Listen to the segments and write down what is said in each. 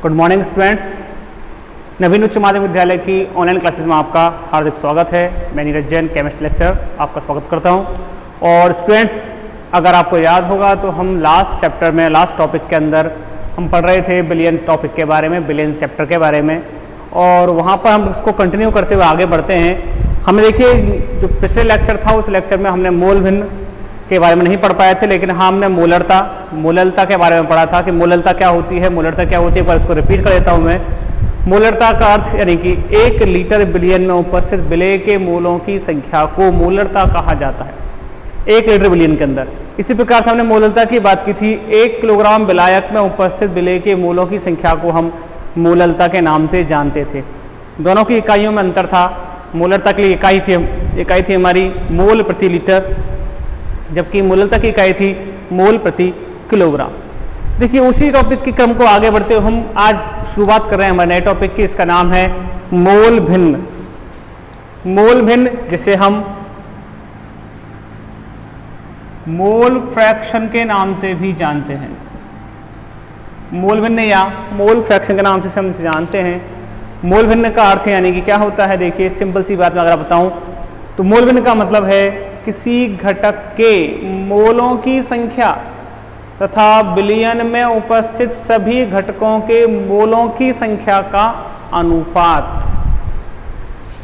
Good morning students. नवीन उच्च माध्यमिक विद्यालय की ऑनलाइन क्लासेस में आपका हार्दिक स्वागत है। मैं नीरज जैन केमिस्ट्री लेक्चर आपका स्वागत करता हूं। और स्टूडेंट्स, अगर आपको याद होगा तो हम लास्ट चैप्टर में लास्ट टॉपिक के अंदर हम पढ़ रहे थे बिलियन टॉपिक के बारे में, बिलियन चैप्टर के बारे में, और वहाँ पर हम उसको कंटिन्यू करते हुए आगे बढ़ते हैं। हमने देखिए जो पिछले लेक्चर था उस लेक्चर में हमने मोल भिन्न के बारे में नहीं पढ़ पाए थे, लेकिन हाँ हमने मोलरता के बारे में पढ़ा था कि मोलरता क्या होती है, मोलरता क्या होती है। पर इसको रिपीट कर देता हूँ मैं। मोलरता का अर्थ यानी कि 1 लीटर बिलियन में उपस्थित विलेय के मोलों की संख्या को मोलरता कहा जाता है, 1 लीटर बिलियन के अंदर। इसी प्रकार से हमने मोलरता की बात की थी। 1 किलोग्राम विलायक में उपस्थित विलेय के मोलों की संख्या को हम मोलरता के नाम से जानते थे। दोनों की इकाइयों में अंतर था। मोलरता के लिए इकाई थी हमारी मोल प्रति लीटर, जबकि मोलरता की इकाई थी मोल प्रति किलोग्राम। देखिए उसी टॉपिक के क्रम को आगे बढ़ते हुए हम आज शुरुआत कर रहे हैं हमारे नए टॉपिक की। इसका नाम है मोल भिन्न। मोल भिन्न जिसे हम मोल फ्रैक्शन के नाम से भी जानते हैं। मोल भिन्न या मोल फ्रैक्शन के नाम से हम इसे जानते हैं। मोल भिन्न का अर्थ यानी कि क्या होता है, देखिए सिंपल सी बात में अगर बताऊं तो मोल भिन्न का मतलब है किसी घटक के मोलों की संख्या तथा बिलियन में उपस्थित सभी घटकों के मोलों की संख्या का अनुपात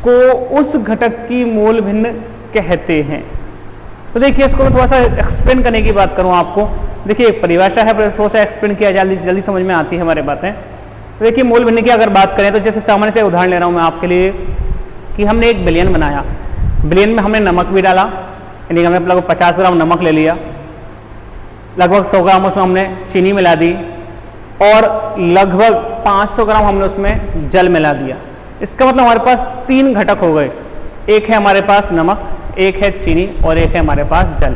को उस घटक की मोल भिन्न कहते हैं। तो देखिए इसको मैं थोड़ा सा एक्सप्लेन करने की बात करूं आपको। देखिए एक परिभाषा है पर थोड़ा सा एक्सप्लेन किया जल्दी समझ में आती है हमारे बातें। तो देखिए मोल भिन्न की अगर बात करें तो जैसे सामान्य से उदाहरण ले रहा हूं मैं आपके लिए कि हमने एक बिलियन बनाया। बिलियन में हमने नमक भी डाला, यानी कि हमने लगभग 50 ग्राम नमक ले लिया, लगभग 100 ग्राम उसमें हमने चीनी मिला दी और लगभग 500 ग्राम हमने उसमें जल मिला दिया। इसका मतलब हमारे पास 3 घटक हो गए। एक है हमारे पास नमक, एक है चीनी और एक है हमारे पास जल।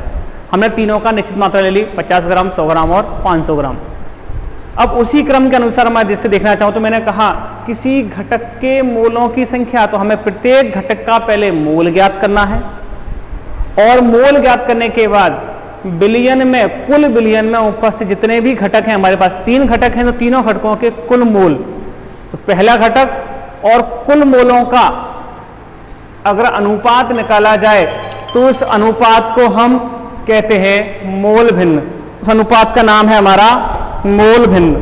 हमने तीनों का निश्चित मात्रा ले ली, 50 ग्राम, 100 ग्राम और 500 ग्राम। अब उसी क्रम के अनुसार मैं जिससे देखना चाहूँ तो मैंने कहा किसी घटक के मोलों की संख्या, तो हमें प्रत्येक घटक का पहले मोल ज्ञात करना है और मोल ज्ञात करने के बाद बिलियन में, कुल बिलियन में उपस्थित जितने भी घटक हैं, हमारे पास 3 घटक हैं तो तीनों घटकों के कुल मोल, तो पहला घटक और कुल मोलों का अगर अनुपात निकाला जाए तो उस अनुपात को हम कहते हैं मोल भिन्न। उस अनुपात का नाम है हमारा मोल भिन्न।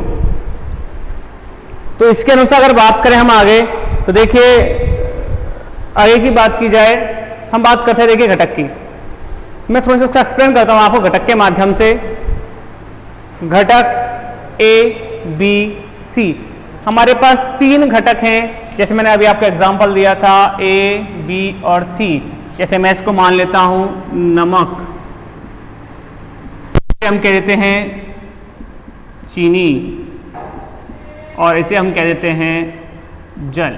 तो इसके अनुसार अगर बात करें हम आगे तो देखिए आगे की बात की जाए, हम बात करते हैं देखिए घटक की। मैं थोड़ा सा एक्सप्लेन करता हूं आपको घटक के माध्यम से। घटक ए बी सी, हमारे पास 3 घटक हैं। जैसे मैंने अभी आपको एग्जांपल दिया था ए बी और सी। जैसे मैं इसको मान लेता हूं नमक, हम कह देते हैं चीनी और इसे हम कह देते हैं जल।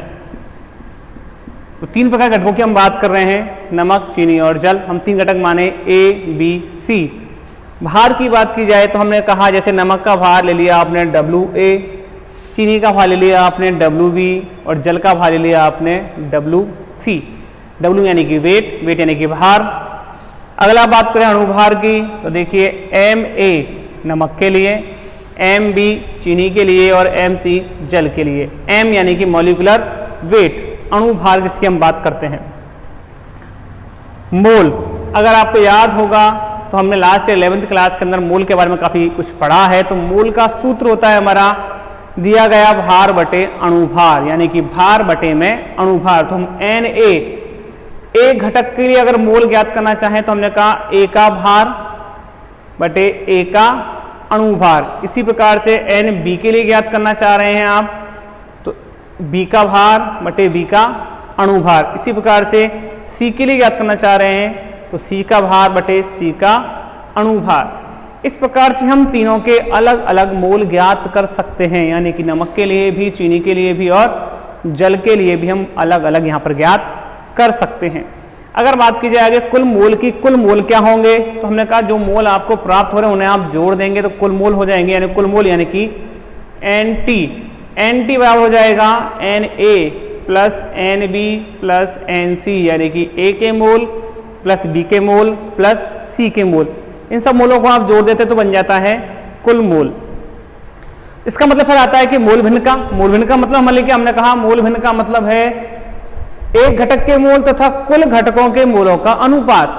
तो 3 प्रकार के घटकों की हम बात कर रहे हैं, नमक, चीनी और जल। हम 3 घटक माने ए बी सी। भार की बात की जाए तो हमने कहा जैसे नमक का भार ले लिया आपने WA, चीनी का भार ले लिया आपने WB और जल का भार ले लिया आपने WC। W यानी कि वेट यानी कि भार। अगला बात करें अणुभार की तो देखिए MA नमक के लिए, MB चीनी के लिए और MC जल के लिए। M यानी कि मॉलिक्यूलर वेट, अणुभार जिसकी हम बात करते हैं। मोल, अगर आपको याद होगा तो हमने लास्ट 11th क्लास के अंदर मोल के बारे में काफी कुछ पढ़ा है। तो मोल का सूत्र होता है हमारा दिया गया भार बटे अणुभार, यानी कि भार बटे में अणुभार। तो हम Na, एक घटक के लिए अगर मोल ज्ञात करना चाहें तो हमने कहा A का भार बटे A का अणुभार। इसी प्रकार से NB के लिए ज्ञात करना चाह रहे हैं आप तो B का भार बटे B का अणुभार। इसी प्रकार से C के लिए ज्ञात करना चाह रहे हैं तो C का भार बटे C का अणुभार। इस प्रकार से हम तीनों के अलग अलग मोल ज्ञात कर सकते हैं, यानी कि नमक के लिए भी, चीनी के लिए भी और जल के लिए भी हम अलग अलग यहाँ पर ज्ञात कर सकते हैं। अगर बात की जाए आगे कुल मोल की, कुल मोल क्या होंगे तो हमने कहा जो मोल आपको प्राप्त हो रहे हैं उन्हें आप जोड़ देंगे तो कुल मोल हो जाएंगे, यानी कुल मोल यानी कि NT बराबर हो जाएगा Na plus NB plus NC, यानी कि A के मोल प्लस B के मोल प्लस C के मोल। इन सब मोलों को आप जोड़ देते तो बन जाता है कुल मोल। इसका मतलब फिर आता है कि मोल भिन्न का। मोल भिन्न का मतलब मान लीजिए हमने कहा मोल भिन्न का मतलब है एक घटक के मोल तथा कुल घटकों के मोलों का अनुपात।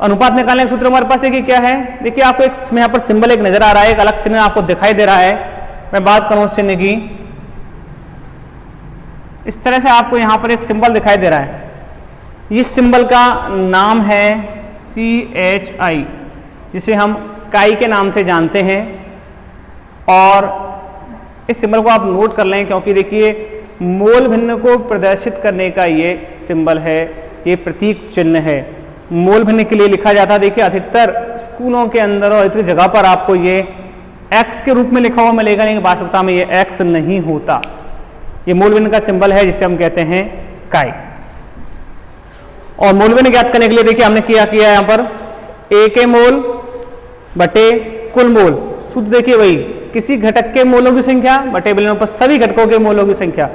अनुपात निकालने का सूत्र हमारे पास देखिए क्या है, देखिए आपको एक यहाँ पर सिंबल एक नजर आ रहा है, एक अलग चिन्ह आपको दिखाई दे रहा है। मैं बात करूं उस चिन्ह की, इस तरह से आपको यहाँ पर एक सिंबल दिखाई दे रहा है। इस सिंबल का नाम है CHI, जिसे हम काई के नाम से जानते हैं। और इस सिंबल को आप नोट कर लें, क्योंकि देखिए मोल भिन्न को प्रदर्शित करने का ये सिंबल है, ये प्रतीक चिन्ह है। मोल भिन्न के लिए लिखा जाता है, देखिए अधिकतर स्कूलों के अंदर और अधिकतर जगह पर आपको ये x के रूप में लिखा हुआ मिलेगा, लेकिन वास्तविकता में ये x नहीं होता। ये मोल भिन्न का सिंबल है जिसे हम कहते हैं काई। और मोल भिन्न ज्ञात करने के लिए देखिए हमने क्या किया यहाँ पर, A के मोल बटे कुल मोल। सूत्र देखिए वही, किसी घटक के मोलों की संख्या बटे विलयन पर सभी घटकों के मोलों की संख्या,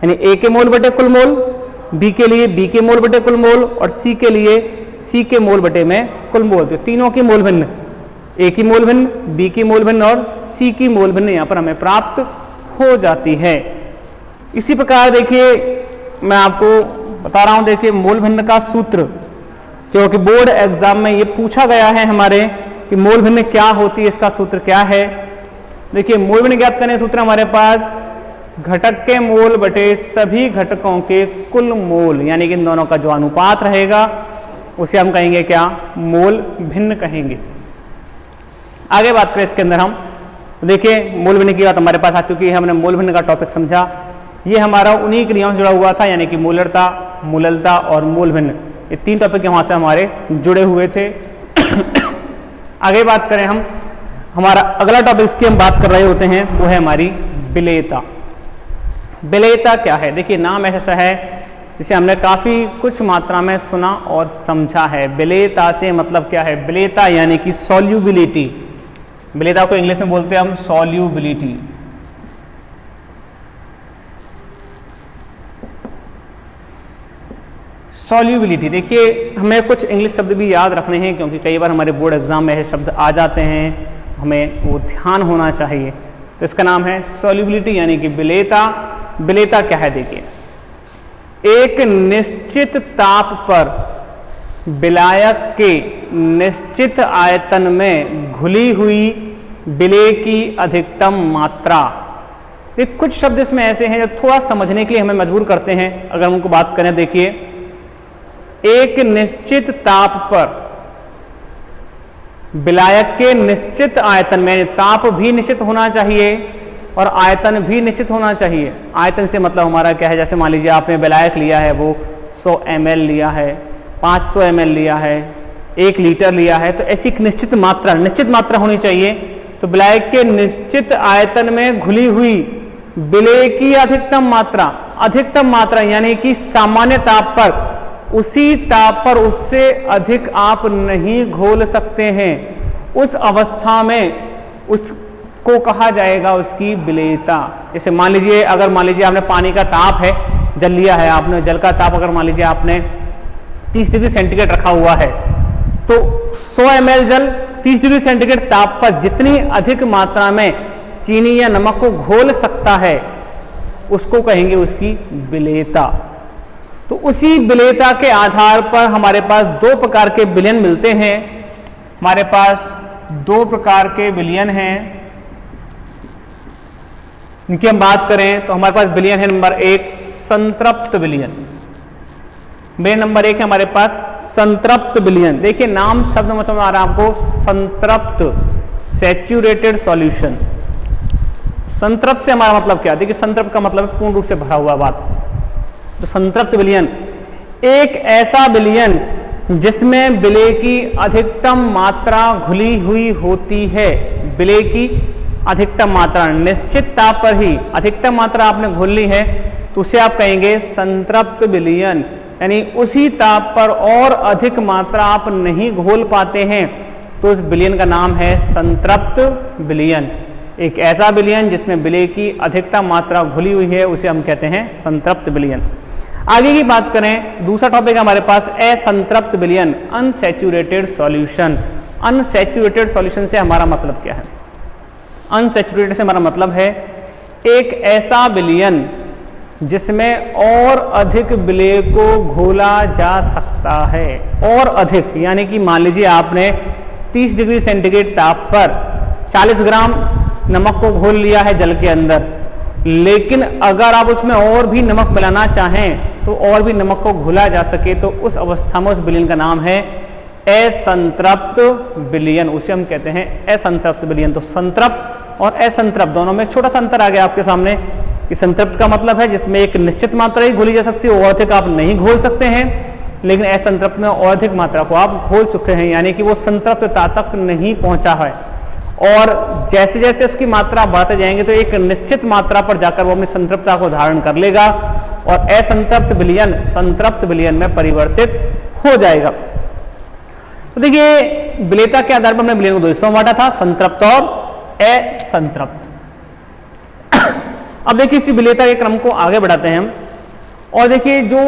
यानी A के मोल बटे कुल मोल, B के लिए B के मोल बटे कुल मोल और C के लिए C के मोल बटे में कुल मोल। तो तीनों की मोल भिन्न, A की मोल भिन्न, B की मोल भिन्न और C की मोल भिन्न यहाँ पर हमें प्राप्त हो जाती है। इसी प्रकार देखिए मैं आपको बता रहा हूँ, देखिए मोल भिन्न का सूत्र, क्योंकि बोर्ड एग्जाम में ये पूछा गया है हमारे कि मोल भिन्न क्या होती है, इसका सूत्र क्या है। देखिए मोल भिन्न ज्ञात करने सूत्र हमारे पास घटक के मोल बटे सभी घटकों के कुल मोल, यानी कि इन दोनों का जो अनुपात रहेगा उसे हम कहेंगे क्या, मोल भिन्न कहेंगे। आगे बात करें इसके अंदर हम, देखिए मोल भिन्न की बात हमारे पास आ चुकी है, हमने मोल भिन्न का टॉपिक समझा। ये हमारा उन्हीं क्रियाओं से जुड़ा हुआ था, यानी कि मूलरता, मूललता और मोल भिन्न, ये तीन टॉपिक वहां से हमारे जुड़े हुए थे। आगे बात करें हम, हमारा अगला टॉपिक इसकी हम बात कर रहे होते हैं वो है हमारी विलेयता। विलेयता क्या है, देखिए नाम ऐसा है जिसे हमने काफी कुछ मात्रा में सुना और समझा है। विलेयता से मतलब क्या है, विलेयता यानी कि सॉल्युबिलिटी। विलेयता को इंग्लिश में बोलते हैं हम सॉल्युबिलिटी। सॉल्युबिलिटी, देखिए हमें कुछ इंग्लिश शब्द भी याद रखने हैं, क्योंकि कई बार हमारे बोर्ड एग्जाम में ऐसे शब्द आ जाते हैं, हमें वो ध्यान होना चाहिए। तो इसका नाम है सॉल्युबिलिटी यानी कि विलेयता। विलेयता क्या है, देखिए एक निश्चित ताप पर विलायक के निश्चित आयतन में घुली हुई विलेय की अधिकतम मात्रा। ये कुछ शब्द इसमें ऐसे हैं जो थोड़ा समझने के लिए हमें मजबूर करते हैं। अगर हम उनको बात करें, देखिए एक निश्चित ताप पर विलायक के निश्चित आयतन में, ताप भी निश्चित होना चाहिए और आयतन भी निश्चित होना चाहिए। आयतन से मतलब हमारा क्या है, जैसे मान लीजिए आपने विलायक लिया है, वो 100 ml लिया है, 500 ml लिया है, 1 लीटर लिया है, तो ऐसी एक निश्चित मात्रा होनी चाहिए। तो विलायक के निश्चित आयतन में घुली हुई विलेय की अधिकतम मात्रा यानी कि सामान्य ताप पर, उसी ताप पर उससे अधिक आप नहीं घोल सकते हैं। उस अवस्था में उसको कहा जाएगा उसकी विलेयता। जैसे मान लीजिए, अगर मान लीजिए आपने पानी का ताप है, जल लिया है आपने, जल का ताप अगर मान लीजिए आपने 30 डिग्री सेंटीग्रेड रखा हुआ है, तो 100 ml जल 30 डिग्री सेंटीग्रेड ताप पर जितनी अधिक मात्रा में चीनी या नमक को घोल सकता है उसको कहेंगे उसकी विलेयता। तो उसी विलेयता के आधार पर हमारे पास 2 प्रकार के विलयन मिलते हैं। हमारे पास 2 प्रकार के विलयन हैं, इनकी हम बात करें तो हमारे पास विलयन है नंबर 1 संतृप्त विलयन। विलयन नंबर 1 है हमारे पास संतृप्त विलयन। देखिए नाम शब्द मतलब आ रहा है आपको संतृप्त, सैचुरेटेड सॉल्यूशन। संतृप्त से हमारा मतलब क्या, देखिए संतृप्त का मतलब पूर्ण रूप से भरा हुआ बात। तो संतृप्त विलयन एक ऐसा विलयन जिसमें विलेय की अधिकतम मात्रा घुली हुई होती है। विलेय की अधिकतम मात्रा, निश्चित ताप पर ही अधिकतम मात्रा आपने घोल ली है, तो उसे आप कहेंगे संतृप्त विलयन। यानी उसी ताप पर और अधिक मात्रा आप नहीं घोल पाते हैं, तो उस विलयन का नाम है संतृप्त विलयन। एक ऐसा विलयन जिसमें विलेय की अधिकतम मात्रा घुली हुई है उसे हम कहते हैं संतृप्त विलयन। आगे की बात करें, दूसरा टॉपिक हमारे पास असंतृप्त विलयन, अनसैचुरेटेड सॉल्यूशन। अनसैचुरेटेड सॉल्यूशन से हमारा मतलब क्या है, अनसैचुरेटेड से हमारा मतलब है एक ऐसा विलयन जिसमें और अधिक विलेय को घोला जा सकता है। और अधिक यानी कि मान लीजिए आपने 30 डिग्री सेंटीग्रेड ताप पर 40 ग्राम नमक को घोल लिया है जल के अंदर, लेकिन अगर आप उसमें और भी नमक मिलाना चाहें तो और भी नमक को घोला जा सके, तो उस अवस्था में उस विलयन का नाम है असंतृप्त विलयन। उसे हम कहते हैं असंतृप्त विलयन। तो संतृप्त और असंतृप्त दोनों में एक छोटा सा अंतर आ गया आपके सामने कि संतृप्त का मतलब है जिसमें एक निश्चित मात्रा ही घोली जा सकती है, और अधिक आप नहीं घोल सकते हैं, लेकिन असंतृप्त में और अधिक मात्रा को आप घोल चुके हैं, यानी कि वो संतृप्तता तक नहीं पहुंचा है। और जैसे जैसे उसकी मात्रा बढ़ते जाएंगे तो एक निश्चित मात्रा पर जाकर वो अपनी संतृप्तता को धारण कर लेगा और असंतृप्त विलयन संतृप्त विलयन में परिवर्तित हो जाएगा। तो देखिए विलेयता के आधार पर हमने विलयन को दो हिस्सों में बांटा था, संतृप्त और असंतृप्त। अब देखिए इसी विलेयता के क्रम को आगे बढ़ाते हैं हम, और देखिए जो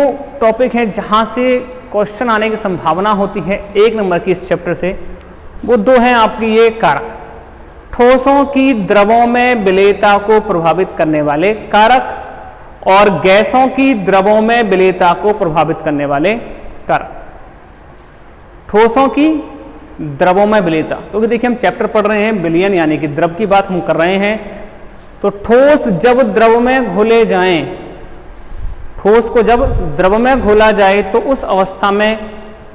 टॉपिक है जहां से क्वेश्चन आने की संभावना होती है 1 नंबर की इस चैप्टर से, वो दो हैं आपकी ये कारक, ठोसों की द्रवों में विलेयता को प्रभावित करने वाले कारक और गैसों की द्रवों में विलेयता को प्रभावित करने वाले कारक। ठोसों की द्रवों में विलेयता, क्योंकि देखिए हम चैप्टर पढ़ रहे हैं विलयन यानी कि द्रव की बात हम कर रहे हैं। तो ठोस जब द्रव में घोले जाएं, ठोस को जब द्रव में घोला जाए तो उस अवस्था में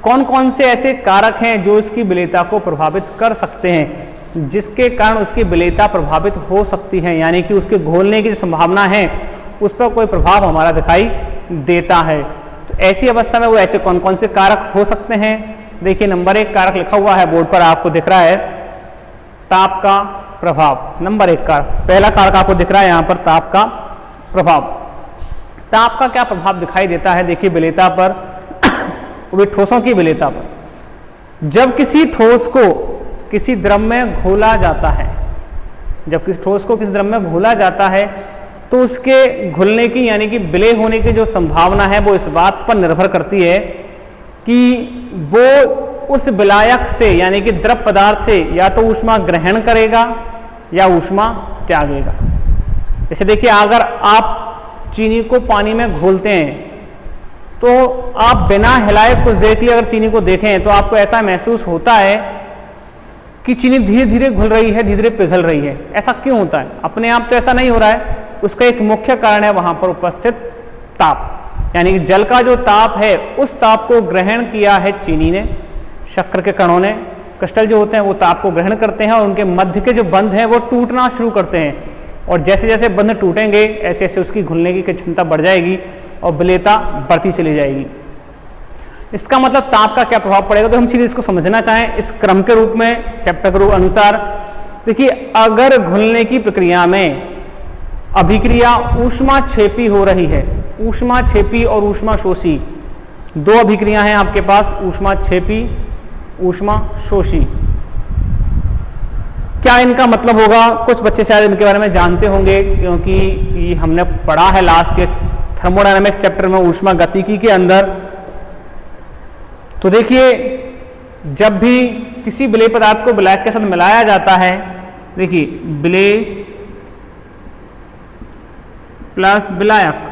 कौन कौन से ऐसे कारक हैं जो उसकी विलेयता को प्रभावित कर सकते हैं, जिसके कारण उसकी विलेयता प्रभावित हो सकती है, यानी कि उसके घोलने की जो संभावना है उस पर कोई प्रभाव हमारा दिखाई देता है। तो ऐसी अवस्था में वो ऐसे कौन कौन से कारक हो सकते हैं। देखिए नंबर 1 कारक लिखा हुआ है बोर्ड पर, आपको दिख रहा है ताप का प्रभाव। नंबर 1 कारक, पहला कारक आपको दिख रहा है यहाँ पर ताप का प्रभाव। ताप का क्या प्रभाव दिखाई देता है देखिए विलेयता पर, वो भी ठोसों की विलेयता पर। जब किसी ठोस को किसी द्रव में घोला जाता है, जब किसी ठोस को किसी द्रव में घोला जाता है तो उसके घुलने की यानी कि विलय होने की जो संभावना है वो इस बात पर निर्भर करती है कि वो उस विलायक से यानी कि द्रव पदार्थ से या तो ऊष्मा ग्रहण करेगा या ऊष्मा त्यागेगा। जैसे देखिए अगर आप चीनी को पानी में घोलते हैं तो आप बिना हिलाए कुछ देर के लिए अगर चीनी को देखें तो आपको ऐसा महसूस होता है कि चीनी धीरे धीरे घुल रही है, धीरे धीरे पिघल रही है। ऐसा क्यों होता है? अपने आप तो ऐसा नहीं हो रहा है, उसका एक मुख्य कारण है वहां पर उपस्थित ताप, यानी कि जल का जो ताप है उस ताप को ग्रहण किया है चीनी ने, शक्कर के कणों ने, क्रिस्टल जो होते हैं वो ताप को ग्रहण करते हैं और उनके मध्य के जो बंध हैं वो टूटना शुरू करते हैं, और जैसे जैसे बंध टूटेंगे ऐसे ऐसे उसकी घुलने की क्षमता बढ़ जाएगी और विलेयता बढ़ती चली जाएगी। इसका मतलब ताप का क्या प्रभाव पड़ेगा, तो हम सीधे इसको समझना चाहें इस क्रम के रूप में चैप्टर के रूप अनुसार। देखिए अगर घुलने की प्रक्रिया में अभिक्रिया ऊष्माक्षेपी हो रही है, ऊष्माक्षेपी और ऊष्माशोषी दो अभिक्रिया हैं आपके पास, ऊष्माक्षेपी ऊष्माशोषी। क्या इनका मतलब होगा? कुछ बच्चे शायद इनके बारे में जानते होंगे क्योंकि ये हमने पढ़ा है लास्ट ईयर थर्मोडायनामिक्स चैप्टर में ऊष्मा गतिकी के अंदर। तो देखिए जब भी किसी विलेय पदार्थ को विलायक के साथ मिलाया जाता है, देखिए विलेय प्लस विलायक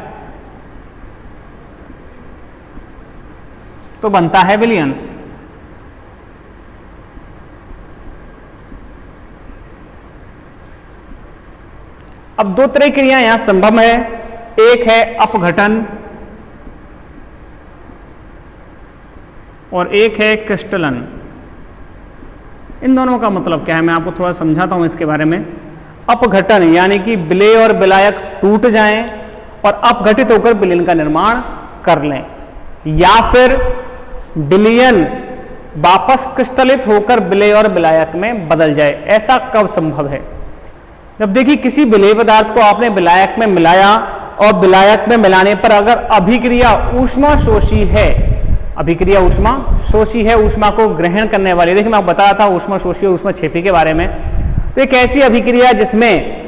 तो बनता है विलयन। अब दो तरह की क्रिया यहां संभव है, एक है अपघटन और एक है क्रिस्टलन। इन दोनों का मतलब क्या है मैं आपको थोड़ा समझाता हूं इसके बारे में। अपघटन यानी कि विलेय और विलायक टूट जाएं और अपघटित होकर विलयन का निर्माण कर लें, या फिर विलयन वापस क्रिस्टलित होकर विलेय और विलायक में बदल जाए। ऐसा कब संभव है? जब देखिए किसी विलेय पदार्थ को आपने विलायक में मिलाया और विलायक में मिलाने पर अगर अभिक्रिया ऊष्माशोषी है, अभिक्रिया ऊष्माशोषी है, ऊष्मा को ग्रहण करने वाली। देखिए मैं आपको बता रहा था ऊष्माशोषी और ऊष्माक्षेपी के बारे में। तो एक ऐसी अभिक्रिया जिसमें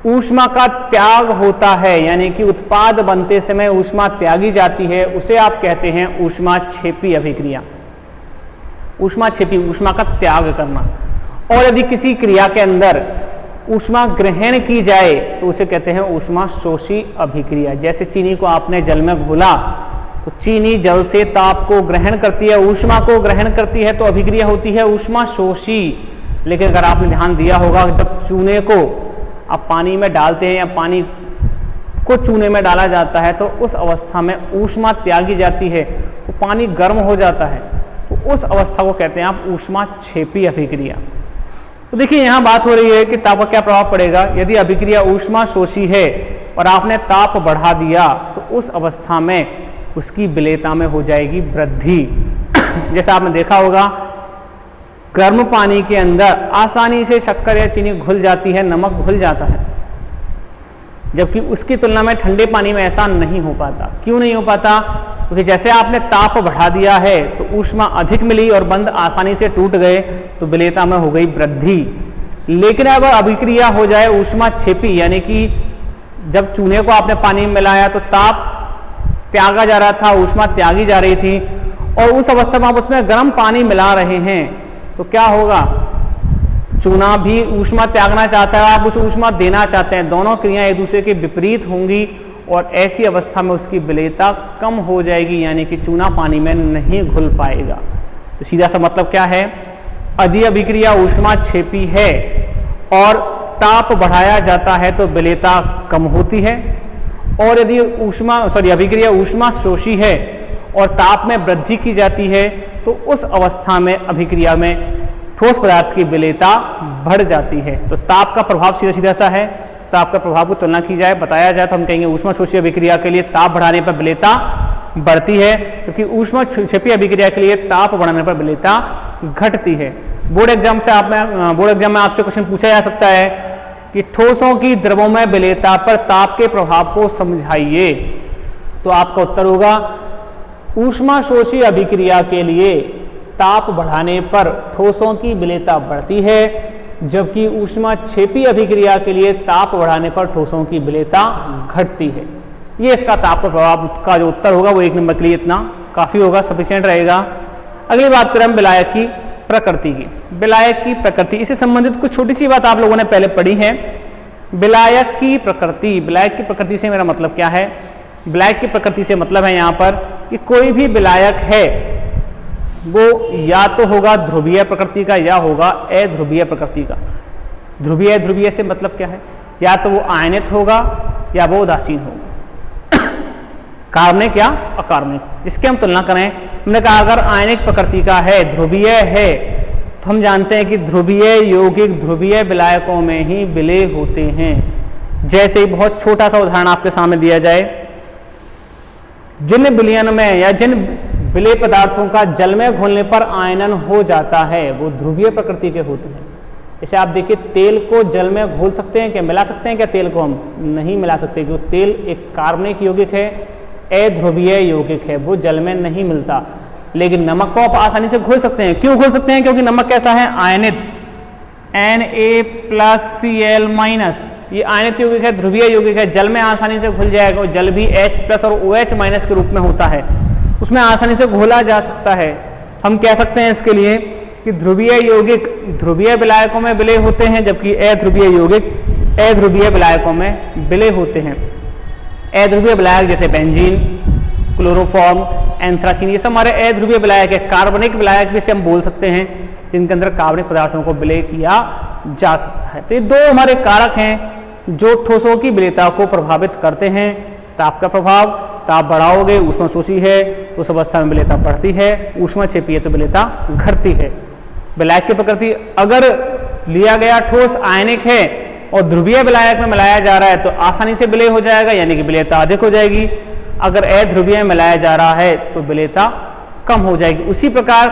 ऊष्मा का त्याग होता है, यानी कि उत्पाद बनते समय ऊष्मा त्यागी जाती है, उसे आप कहते हैं ऊष्माक्षेपी अभिक्रिया। ऊष्माक्षेपी ऊष्मा का त्याग करना। और यदि किसी क्रिया के अंदर ऊष्मा ग्रहण की जाए तो उसे कहते हैं ऊष्मा शोषी अभिक्रिया। जैसे चीनी को आपने जल में घोला तो चीनी जल से ताप को ग्रहण करती है, ऊष्मा को ग्रहण करती है, तो अभिक्रिया होती है ऊष्मा शोषी। लेकिन अगर आपने ध्यान दिया होगा, जब चूने को आप पानी में डालते हैं या पानी को चूने में डाला जाता है तो उस अवस्था में ऊष्मा त्यागी जाती है, तो पानी गर्म हो जाता है, तो उस अवस्था को कहते हैं आप ऊष्मा क्षेपी अभिक्रिया। तो देखिए यहाँ बात हो रही है कि ताप का क्या प्रभाव पड़ेगा। यदि अभिक्रिया ऊष्मा शोषी है और आपने ताप बढ़ा दिया तो उस अवस्था में उसकी विलेयता में हो जाएगी वृद्धि। जैसा आपने देखा होगा, गर्म पानी के अंदर आसानी से शक्कर या चीनी घुल जाती है, नमक घुल जाता है, जबकि उसकी तुलना में ठंडे पानी में ऐसा नहीं हो पाता। क्यों नहीं हो पाता? क्योंकि जैसे आपने ताप बढ़ा दिया है तो ऊष्मा अधिक मिली और बंध आसानी से टूट गए, तो विलेयता में हो गई वृद्धि। लेकिन अगर अभिक्रिया हो जाए ऊष्मा क्षेपी, यानी कि जब चूने को आपने पानी में मिलाया तो ताप त्यागा जा रहा था, ऊष्मा त्यागी जा रही थी, और उस अवस्था में आप उसमें गर्म पानी मिला रहे हैं, तो क्या होगा? चूना भी ऊष्मा त्यागना चाहता है, आप उस ऊष्मा देना चाहते हैं, दोनों क्रियाएं एक दूसरे के विपरीत होंगी और ऐसी अवस्था में उसकी विलेयता कम हो जाएगी, यानी कि चूना पानी में नहीं घुल पाएगा। तो सीधा सा मतलब क्या है? यदि अभिक्रिया ऊष्मा क्षेपी है और ताप बढ़ाया जाता है तो विलेयता कम होती है, और यदि अभिक्रिया ऊष्मा शोषी है और ताप में वृद्धि की जाती है तो उस अवस्था में अभिक्रिया में ठोस पदार्थ की विलेयता बढ़ जाती है। तो ताप का प्रभाव सीधा सीधा सा है। ताप का प्रभाव को तुलना की जाए, बताया जाए, तो हम कहेंगे ऊष्मा शोषी अभिक्रिया के लिए ताप बढ़ाने पर विलेयता बढ़ती है, क्योंकि ऊष्मा क्षेपी अभिक्रिया के लिए ताप बढ़ाने पर विलेयता घटती है। बोर्ड एग्जाम में आपसे क्वेश्चन पूछा जा सकता है कि ठोसों की द्रवों में विलेयता पर ताप के प्रभाव को समझाइए, तो आपका उत्तर होगा ऊष्मा शोषी अभिक्रिया के लिए ताप बढ़ाने पर ठोसों की विलेयता बढ़ती है, जबकि ऊष्मा क्षेपी अभिक्रिया के लिए ताप बढ़ाने पर ठोसों की विलेयता घटती है। ये इसका ताप प्रभाव का जो उत्तर होगा वो 1 नंबर के लिए इतना काफी होगा, सफिशिएंट रहेगा। अगली बात करें हम विलायक की प्रकृति की। विलायक की प्रकृति, इससे संबंधित कुछ छोटी सी बात आप लोगों ने पहले पढ़ी है। विलायक की प्रकृति, विलायक की प्रकृति से मेरा मतलब क्या है? विलायक की प्रकृति से मतलब है यहाँ पर कि कोई भी विलायक है वो या तो होगा ध्रुवीय प्रकृति का या होगा अध्रुवीय प्रकृति का। ध्रुवीय से मतलब क्या है? या तो वो आयनित होगा या वो उदासीन होगा। कार्बनिक या अकार्बनिक, जिसके हम तुलना करें, हमने कहा अगर आयनिक प्रकृति का है, ध्रुवीय है, तो हम जानते हैं कि ध्रुवीय यौगिक ध्रुवीय विलायकों में ही विलय होते हैं। जैसे ही बहुत छोटा सा उदाहरण आपके सामने दिया जाए, जिन विलयन में या जिन विलय पदार्थों का जल में घोलने पर आयनन हो जाता है वो ध्रुवीय प्रकृति के होते हैं। जैसे आप देखिए, तेल को जल में घोल सकते हैं क्या? मिला सकते हैं क्या? तेल को हम नहीं मिला सकते, क्योंकि तेल एक कार्बनिक यौगिक है, अध्रुवीय यौगिक है, वो जल में नहीं मिलता। लेकिन नमक को आप आसानी से घोल सकते हैं। क्यों घोल सकते हैं? क्योंकि नमक कैसा है? आयनित, Na+Cl-, ये आयनित यौगिक है, ध्रुवीय यौगिक है, जल में आसानी से घुल जाएगा। जल भी H+ और OH- के रूप में होता है, उसमें आसानी से घोला जा सकता है। हम कह सकते हैं इसके लिए कि ध्रुवीय यौगिक ध्रुवीय विलायकों में विलय होते हैं, जबकि अध्रुवीय यौगिक अध्रुवीय विलायकों में विलय होते हैं। अध्रुवीय विलायक जैसे बेंजीन, क्लोरोफॉर्म, एंथ्रासीन, ये सब हमारे अध्रुवीय विलायक है। कार्बनिक विलायक भी से हम बोल सकते हैं जिनके अंदर कार्बनिक पदार्थों को विलय किया जा सकता है। तो ये दो हमारे कारक हैं जो ठोसों की विलयता को प्रभावित करते हैं। ताप का प्रभाव, ताप बढ़ाओगे, ऊष्मा शोषी है, उस अवस्था में विलयता बढ़ती है, ऊष्मा क्षेपी है तो विलयता घटती है। विलायक की प्रकृति, अगर लिया गया ठोस आयनिक है और ध्रुवीय विलायक में मिलाया जा रहा है तो आसानी से विलय हो जाएगा, यानी कि विलयता अधिक हो जाएगी। अगर अध्रुवीय में मिलाया जा रहा है तो विलयता कम हो जाएगी। उसी प्रकार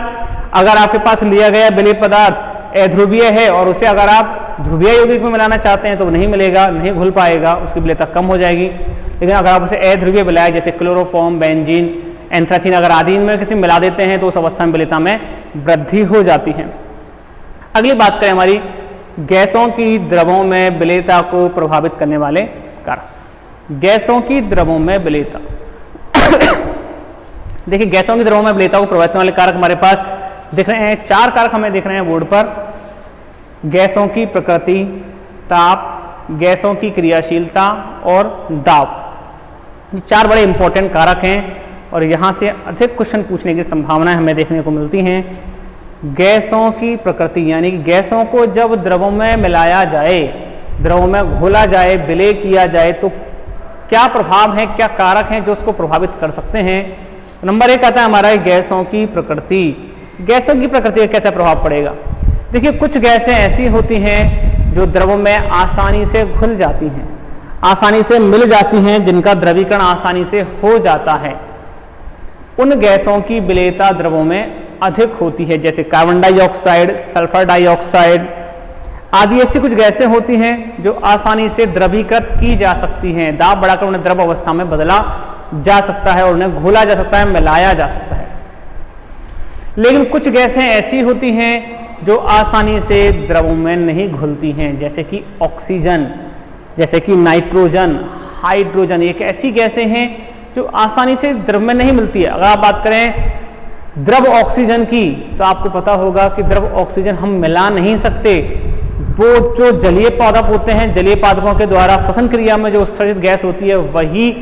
अगर आपके पास लिया गया विलय पदार्थ अध्रुवीय है और उसे अगर आप ध्रुवीय यौगिक में मिलाना चाहते हैं तो वो नहीं मिलेगा, नहीं घुल पाएगा, उसकी विलयता कम हो जाएगी। लेकिन अगर आप उसे अध्रुवीय विलायक जैसे क्लोरोफॉर्म, बेंजीन, एंथ्रासीन अगर आदि में किसी मिला देते हैं तो उस अवस्था में विलयता में वृद्धि हो जाती है। अगली बात करें हमारी गैसों की द्रवों में विलयता को प्रभावित करने वाले कारक। गैसों की द्रवों में विलयता देखिए, गैसों की द्रवों में विलयता को प्रभावित करने वाले कारक हमारे पास दिख रहे हैं। 4 कारक हमें दिख रहे हैं बोर्ड पर। गैसों की प्रकृति, ताप, गैसों की क्रियाशीलता और दाब। ये 4 बड़े इंपॉर्टेंट कारक हैं और यहाँ से अधिक क्वेश्चन पूछने की संभावनाएं हमें देखने को मिलती हैं। गैसों की प्रकृति, यानी कि गैसों को जब द्रवों में मिलाया जाए, द्रवों में घोला जाए, विलय किया जाए, तो क्या प्रभाव है, क्या कारक हैं जो उसको प्रभावित कर सकते हैं। नंबर 1 आता है हमारा गैसों की प्रकृति। गैसों की प्रकृति का कैसा प्रभाव पड़ेगा? देखिए, कुछ गैसें ऐसी होती हैं जो द्रवों में आसानी से घुल जाती हैं, आसानी से मिल जाती हैं, जिनका द्रवीकरण आसानी से हो जाता है। उन गैसों की विलेयता द्रवों में अधिक होती है, जैसे कार्बन डाइऑक्साइड, सल्फर डाइऑक्साइड आदि ऐसी कुछ गैसें होती हैं जो आसानी से द्रवीकृत की जा सकती हैं। दाब बढ़ाकर उन्हें द्रव अवस्था में बदला जा सकता है और उन्हें घोला जा सकता है, मिलाया जा सकता है। लेकिन कुछ गैसें ऐसी होती हैं जो आसानी से द्रवों में नहीं घुलती हैं, जैसे कि ऑक्सीजन, जैसे कि नाइट्रोजन, हाइड्रोजन। एक ऐसी गैसें हैं जो आसानी से द्रव में नहीं मिलती है। अगर आप बात करें द्रव ऑक्सीजन की, तो आपको पता होगा कि द्रव ऑक्सीजन हम मिला नहीं सकते। वो जो जलीय पादप होते हैं, जलीय पादपों के द्वारा श्वसन क्रिया में जो उत्सर्जित गैस होती है, वही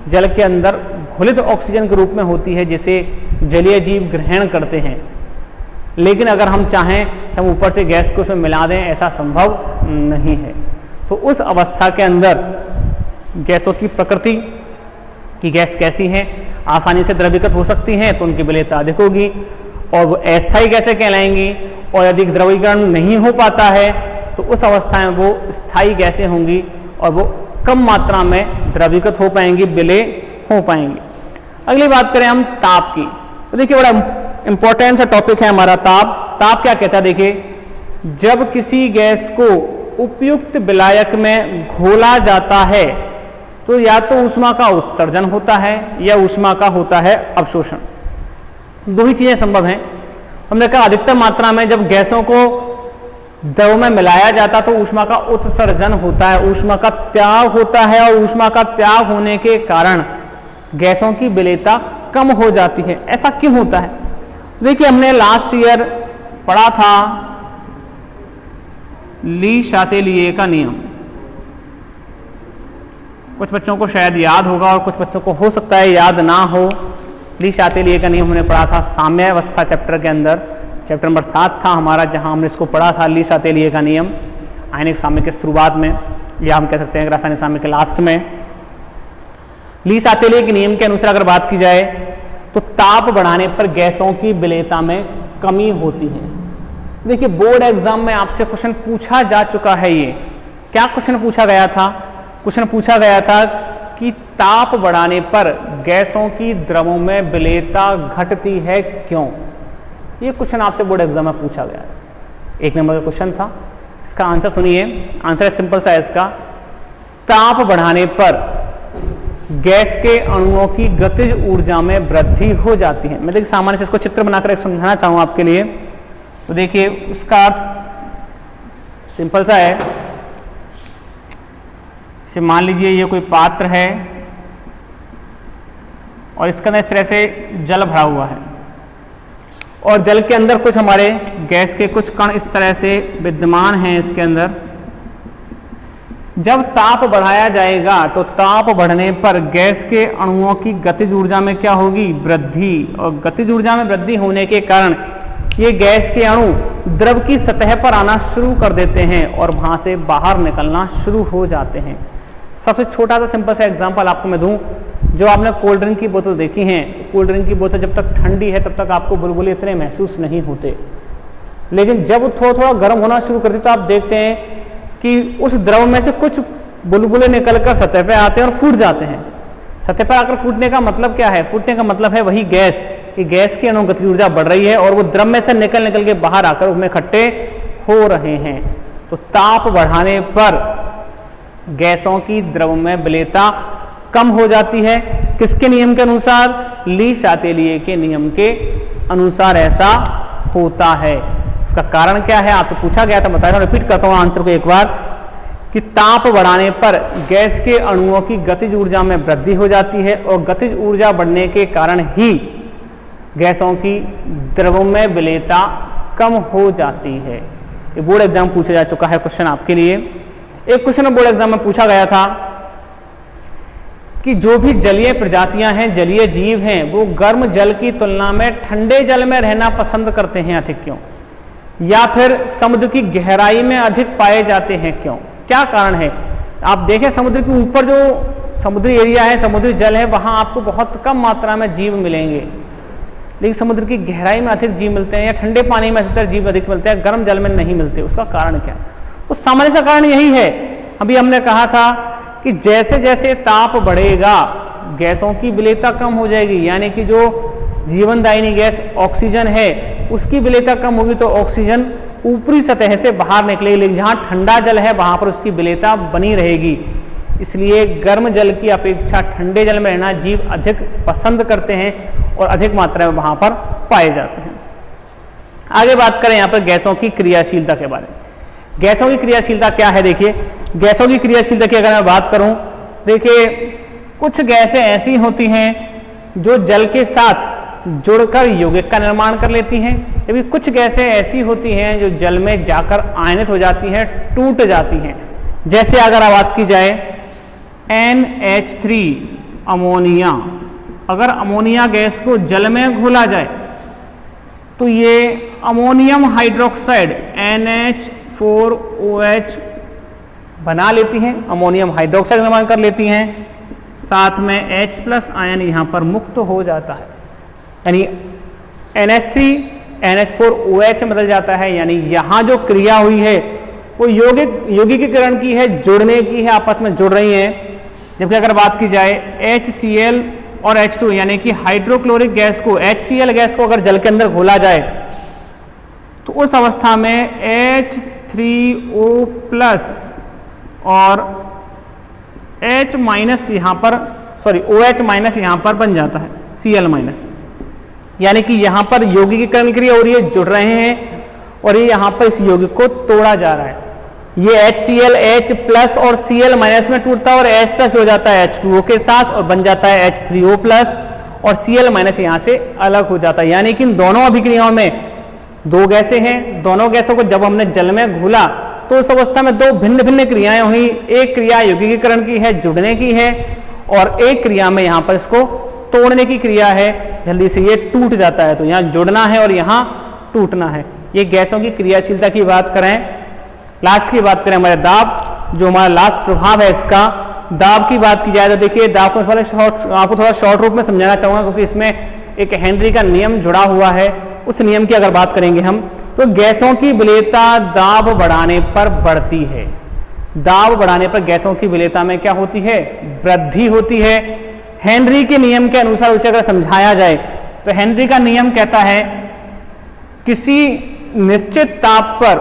जल के अंदर घुलित ऑक्सीजन के रूप में होती है, जिसे जलीय जीव ग्रहण करते हैं। लेकिन अगर हम चाहें कि हम ऊपर से गैस को उसमें मिला दें, ऐसा संभव नहीं है। तो उस अवस्था के अंदर गैसों की प्रकृति कि गैस कैसी है, आसानी से द्रवीकृत हो सकती हैं, तो उनकी विलेयता अधिक होगी और वो अस्थायी गैसें कहलाएंगी। और यदि द्रवीकरण नहीं हो पाता है तो उस अवस्था में वो स्थायी गैसें होंगी और वो कम मात्रा में द्रवीकृत हो पाएंगी, विलय हो पाएंगी। अगली बात करें हम ताप की, तो देखिए बड़ा इंपॉर्टेंट सा टॉपिक है हमारा ताप। ताप क्या कहता है? देखिए, जब किसी गैस को उपयुक्त विलायक में घोला जाता है तो या तो ऊष्मा का उत्सर्जन होता है या ऊष्मा का होता है अवशोषण। दो ही चीजें संभव हैं। हमने कहा अधिकतर मात्रा में जब गैसों को द्रव में मिलाया जाता तो ऊष्मा का उत्सर्जन होता है, ऊष्मा का त्याग होता है और ऊष्मा का त्याग होने के कारण गैसों की विलेयता कम हो जाती है। ऐसा क्यों होता है? देखिए, हमने लास्ट ईयर पढ़ा था ली शातेलिए का नियम। कुछ बच्चों को शायद याद होगा और कुछ बच्चों को हो सकता है याद ना हो। ली शातेलिए का नियम हमने पढ़ा था साम्यावस्था चैप्टर के अंदर, चैप्टर नंबर 7 था हमारा, जहां हमने इसको पढ़ा था ली शातेलिए का नियम आयनिक साम्य के शुरुआत में, या हम कह सकते हैं रासायनिक साम्य के लास्ट में। ली शातेलिए के नियम के अनुसार अगर बात की जाए तो ताप बढ़ाने पर गैसों की विलेयता में कमी होती है। देखिए, बोर्ड एग्जाम में आपसे क्वेश्चन पूछा जा चुका है। ये क्या क्वेश्चन पूछा गया था? क्वेश्चन पूछा गया था कि ताप बढ़ाने पर गैसों की द्रवों में विलेयता घटती है क्यों? ये क्वेश्चन आपसे बोर्ड एग्जाम में पूछा गया था, 1 नंबर का क्वेश्चन था। इसका आंसर सुनिए, आंसर सिंपल सा है इसका। ताप बढ़ाने पर गैस के अणुओं की गतिज ऊर्जा में वृद्धि हो जाती है। मैं देखिए सामान्य से इसको चित्र बनाकर एक समझाना चाहूँ आपके लिए। तो देखिए, उसका अर्थ सिंपल सा है। इसे मान लीजिए ये कोई पात्र है और इसके अंदर इस तरह से जल भरा हुआ है और जल के अंदर कुछ हमारे गैस के कुछ कण इस तरह से विद्यमान हैं इसके अंदर। जब ताप बढ़ाया जाएगा तो ताप बढ़ने पर गैस के अणुओं की गतिज ऊर्जा में क्या होगी? वृद्धि। और गतिज ऊर्जा में वृद्धि होने के कारण ये गैस के अणु द्रव की सतह पर आना शुरू कर देते हैं और वहां से बाहर निकलना शुरू हो जाते हैं। सबसे छोटा सा सिंपल सा एग्जांपल आपको मैं दूं, जो आपने कोल्ड ड्रिंक की बोतल देखी है, कोल्ड ड्रिंक की बोतल जब तक ठंडी है तब तक आपको बुलबुले इतने महसूस नहीं होते, लेकिन जब थोड़ा थोड़ा गर्म होना शुरू करती तो आप देखते हैं कि उस द्रव में से कुछ बुलबुले निकलकर सतह पे आते हैं और फूट जाते हैं। सतह पर आकर फूटने का मतलब क्या है? फूटने का मतलब है वही गैस, कि गैस की अणु गतिज ऊर्जा बढ़ रही है और वो द्रव में से निकल के बाहर आकर उसमें इकट्ठे हो रहे हैं। तो ताप बढ़ाने पर गैसों की द्रव में विलेयता कम हो जाती है। किसके नियम के अनुसार? ली शातेलिए के नियम के अनुसार ऐसा होता है। उसका कारण क्या है आपसे पूछा गया था, बताया, रिपीट करता हूं आंसर को एक बार, कि ताप बढ़ाने पर गैस के अणुओं की गतिज ऊर्जा में वृद्धि हो जाती है और गतिज ऊर्जा बढ़ने के कारण ही गैसों की द्रवों में विलेयता कम हो जाती है। ये बोर्ड एग्जाम पूछा जा चुका है क्वेश्चन आपके लिए। एक क्वेश्चन बोर्ड एग्जाम में पूछा गया था कि जो भी जलीय प्रजातियां हैं, जलीय जीव हैं, वो गर्म जल की तुलना में ठंडे जल में रहना पसंद करते हैं अधिक क्यों, या फिर समुद्र की गहराई में अधिक पाए जाते हैं क्यों, क्या कारण है। आप देखें समुद्र के ऊपर जो समुद्री एरिया है, समुद्री जल है, वहां आपको बहुत कम मात्रा में जीव मिलेंगे, लेकिन समुद्र की गहराई में अधिक जीव मिलते हैं, या ठंडे पानी में अधिकतर जीव अधिक मिलते हैं, गर्म जल में नहीं मिलते। उसका कारण क्या? उस सामान्य सा कारण यही है, अभी हमने कहा था कि जैसे जैसे ताप बढ़ेगा गैसों की विलेयता कम हो जाएगी, यानी कि जो जीवनदायिनी गैस ऑक्सीजन है उसकी विलेयता कम होगी तो ऑक्सीजन ऊपरी सतह से बाहर निकलेगी, लेकिन जहाँ ठंडा जल है वहाँ पर उसकी विलेयता बनी रहेगी। इसलिए गर्म जल की अपेक्षा ठंडे जल में रहना जीव अधिक पसंद करते हैं और अधिक मात्रा में वहाँ पर पाए जाते हैं। आगे बात करें यहाँ पर गैसों की क्रियाशीलता के बारे में। गैसों की क्रियाशीलता क्या है? देखिए गैसों की क्रियाशीलता की अगर मैं बात करूं, देखिए कुछ गैसें ऐसी होती हैं जो जल के साथ जुड़कर यौगिक का निर्माण कर लेती हैं, जबकि कुछ गैसें ऐसी होती हैं जो जल में जाकर आयनित हो जाती हैं, टूट जाती हैं। जैसे अगर बात की जाए NH3 अमोनिया, अगर अमोनिया गैस को जल में घोला जाए तो ये अमोनियम हाइड्रोक्साइड NH4OH बना लेती हैं, अमोनियम हाइड्रोक्साइड निर्माण कर लेती हैं, साथ में H+ आयन यहाँ पर मुक्त हो जाता है, यानी NH3 NH4OH में बदल जाता है। यानी यहाँ जो क्रिया हुई है वो यौगिकीकरण की है, जुड़ने की है, आपस में जुड़ रही हैं। जबकि अगर बात की जाए HCl और H2 यानी कि हाइड्रोक्लोरिक गैस को, HCl गैस को अगर जल के अंदर घोला जाए तो उस अवस्था में H3O+ और H- यहाँ पर OH- यहाँ पर बन जाता है Cl-, यानी कि यहाँ पर यौगिकीकरण क्रिया हो रही है, जुड़ रहे हैं और ये यहाँ पर इस यौगिक को तोड़ा जा रहा है। ये HCl H+ और Cl- में टूटता है और H+ हो जाता है H2O के साथ और बन जाता है H3O+ और Cl- यहाँ से अलग हो जाता है। यानी कि इन दोनों अभिक्रियाओं में दो गैसें हैं, दोनों गैसों को जब हमने जल में घोला तो उस अवस्था में दो भिन्न भिन्न क्रियाएं हुई। एक क्रिया यौगिकीकरण की है, जुड़ने की है, और एक क्रिया में यहाँ पर इसको तोड़ने की क्रिया है, जल्दी से ये टूट जाता है। तो यहाँ जुड़ना है और यहाँ टूटना है। ये गैसों की क्रियाशीलता की बात करें। लास्ट की बात करें हमारे दाब, जो हमारा लास्ट प्रभाव है इसका, दाब की बात की जाए तो देखिए दाब को आपको थोड़ा शॉर्ट रूप में समझाना चाहूँगा, क्योंकि इसमें एक हेनरी का नियम जुड़ा हुआ है। उस नियम की अगर बात करेंगे हम तो गैसों की विलेयता दाब बढ़ाने पर बढ़ती है। दाब बढ़ाने पर गैसों की विलेयता में क्या होती है? वृद्धि होती है। हेनरी के नियम के अनुसार उसे अगर समझाया जाए तो हेनरी का नियम कहता है किसी निश्चित ताप पर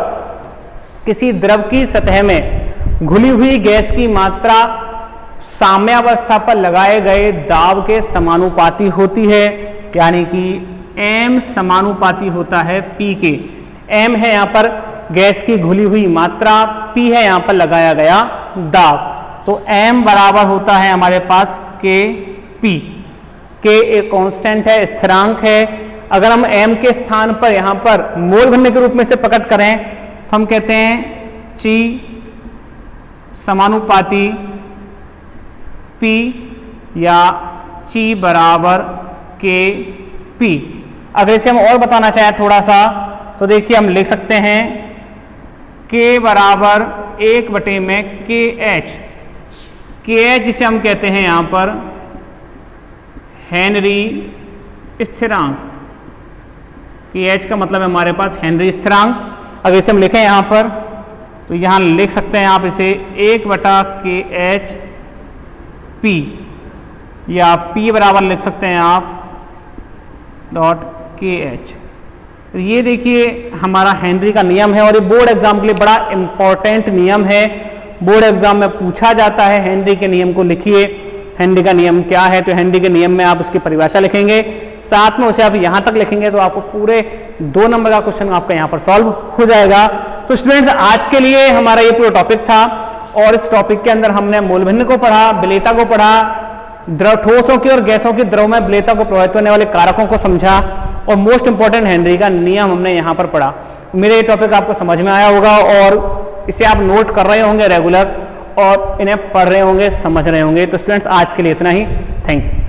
किसी द्रव की सतह में घुली हुई गैस की मात्रा साम्यावस्था पर लगाए गए दाब के समानुपाती होती है, यानी कि M समानुपाती होता है P के। M है यहाँ पर गैस की घुली हुई मात्रा, P है यहाँ पर लगाया गया दाब। तो M बराबर होता है हमारे पास Kp। K एक कांस्टेंट है, स्थिरांक है। अगर हम M के स्थान पर यहाँ पर मोल भिन्न के रूप में से प्रकट करें तो हम कहते हैं G समानुपाती P या G बराबर Kp। अगर इसे हम और बताना चाहें थोड़ा सा तो देखिए हम लिख सकते हैं K बराबर 1/KH। KH जिसे हम कहते हैं यहाँ पर हेनरी स्थिरांक। KH का मतलब है हमारे पास हेनरी स्थिरांक। अगर इसे हम लिखें यहाँ पर तो यहाँ लिख सकते हैं आप इसे 1/KHP या P बराबर लिख सकते हैं आप .KH। तो ये देखिए हमारा हेनरी का नियम है और ये बोर्ड एग्जाम के लिए बड़ा इंपॉर्टेंट नियम है। बोर्ड एग्जाम में पूछा जाता है हेनरी के नियम को लिखिए। हेनरी का नियम क्या है? तो हेनरी के नियम में आप उसकी परिभाषा लिखेंगे, साथ में उसे आप यहाँ तक लिखेंगे तो आपको पूरे 2 नंबर का क्वेश्चन आपका यहाँ पर सॉल्व हो जाएगा। तो स्टूडेंट्स आज के लिए हमारा ये पूरा टॉपिक था और इस टॉपिक के अंदर हमने मूल भिन्न को पढ़ा, विलेयता को पढ़ा, द्रव ठोसों की और गैसों की द्रव में विलेयता को प्रभावित करने वाले कारकों को समझा और मोस्ट इंपॉर्टेंट हेनरी का नियम हमने यहाँ पर पढ़ा। मेरे ये टॉपिक आपको समझ में आया होगा और इसे आप नोट कर रहे होंगे रेगुलर और इन्हें पढ़ रहे होंगे, समझ रहे होंगे। तो स्टूडेंट्स आज के लिए इतना ही। Thank you.